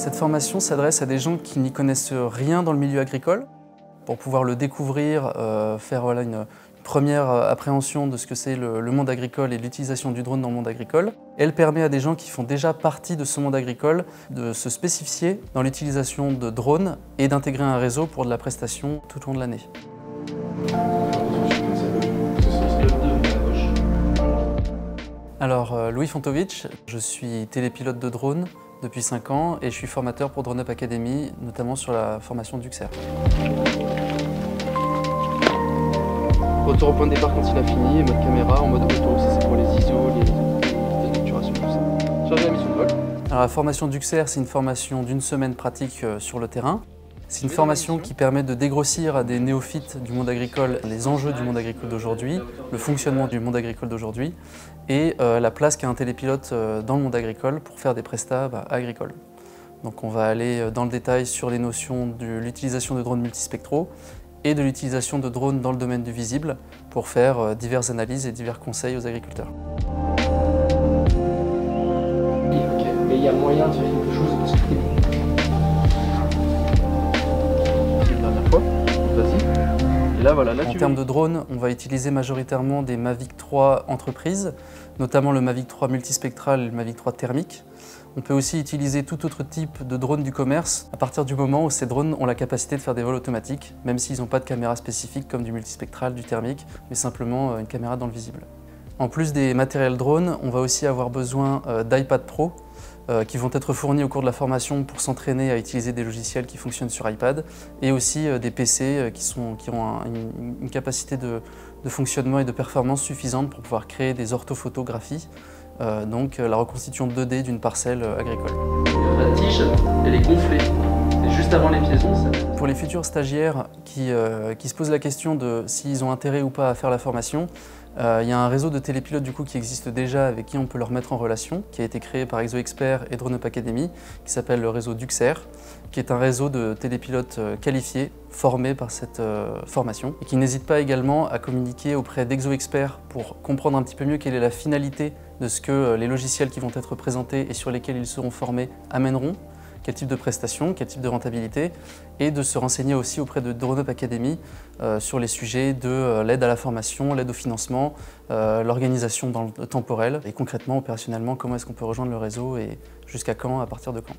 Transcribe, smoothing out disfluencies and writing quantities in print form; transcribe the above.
Cette formation s'adresse à des gens qui n'y connaissent rien dans le milieu agricole, pour pouvoir le découvrir, faire une première appréhension de ce que c'est le monde agricole et l'utilisation du drone dans le monde agricole. Elle permet à des gens qui font déjà partie de ce monde agricole de se spécifier dans l'utilisation de drones et d'intégrer un réseau pour de la prestation tout au long de l'année. Alors, Louis Fontovitch, je suis télépilote de drone depuis 5 ans et je suis formateur pour Drone Up Academy, notamment sur la formation d'UXER. Retour au point de départ quand il a fini, et mode caméra en mode auto, ça c'est pour les ISO, les structurations, tout ça. Chargé la mission de vol. Alors, la formation d'UXER, c'est une formation d'une semaine pratique sur le terrain. C'est une formation qui permet de dégrossir à des néophytes du monde agricole les enjeux du monde agricole d'aujourd'hui, le fonctionnement du monde agricole d'aujourd'hui et la place qu'a un télépilote dans le monde agricole pour faire des prestats agricoles. Donc on va aller dans le détail sur les notions de l'utilisation de drones multispectraux et de l'utilisation de drones dans le domaine du visible pour faire diverses analyses et divers conseils aux agriculteurs. Ok, mais il y a moyen de faire quelque chose de scripté. Là, voilà, en termes de drones, on va utiliser majoritairement des Mavic 3 entreprises, notamment le Mavic 3 multispectral et le Mavic 3 thermique. On peut aussi utiliser tout autre type de drone du commerce à partir du moment où ces drones ont la capacité de faire des vols automatiques, même s'ils n'ont pas de caméra spécifique comme du multispectral, du thermique, mais simplement une caméra dans le visible. En plus des matériels drones, on va aussi avoir besoin d'iPad Pro, qui vont être fournis au cours de la formation pour s'entraîner à utiliser des logiciels qui fonctionnent sur iPad et aussi des PC qui ont une capacité de fonctionnement et de performance suffisante pour pouvoir créer des orthophotographies, donc la reconstitution 2D d'une parcelle agricole. La tige, elle est gonflée. Et juste avant les piaisons, ça... Pour les futurs stagiaires qui se posent la question de s'ils ont intérêt ou pas à faire la formation, il y a un réseau de télépilotes du coup qui existe déjà avec qui on peut leur mettre en relation, qui a été créé par ExoExpert et Drone Up Academy, qui s'appelle le réseau d'UXER, qui est un réseau de télépilotes qualifiés, formés par cette formation, et qui n'hésite pas également à communiquer auprès d'ExoExpert pour comprendre un petit peu mieux quelle est la finalité de ce que les logiciels qui vont être présentés et sur lesquels ils seront formés amèneront, quel type de prestations, quel type de rentabilité, et de se renseigner aussi auprès de Drone Up Academy sur les sujets de l'aide à la formation, l'aide au financement, l'organisation dans le temporel, et concrètement, opérationnellement, comment est-ce qu'on peut rejoindre le réseau et jusqu'à quand, à partir de quand.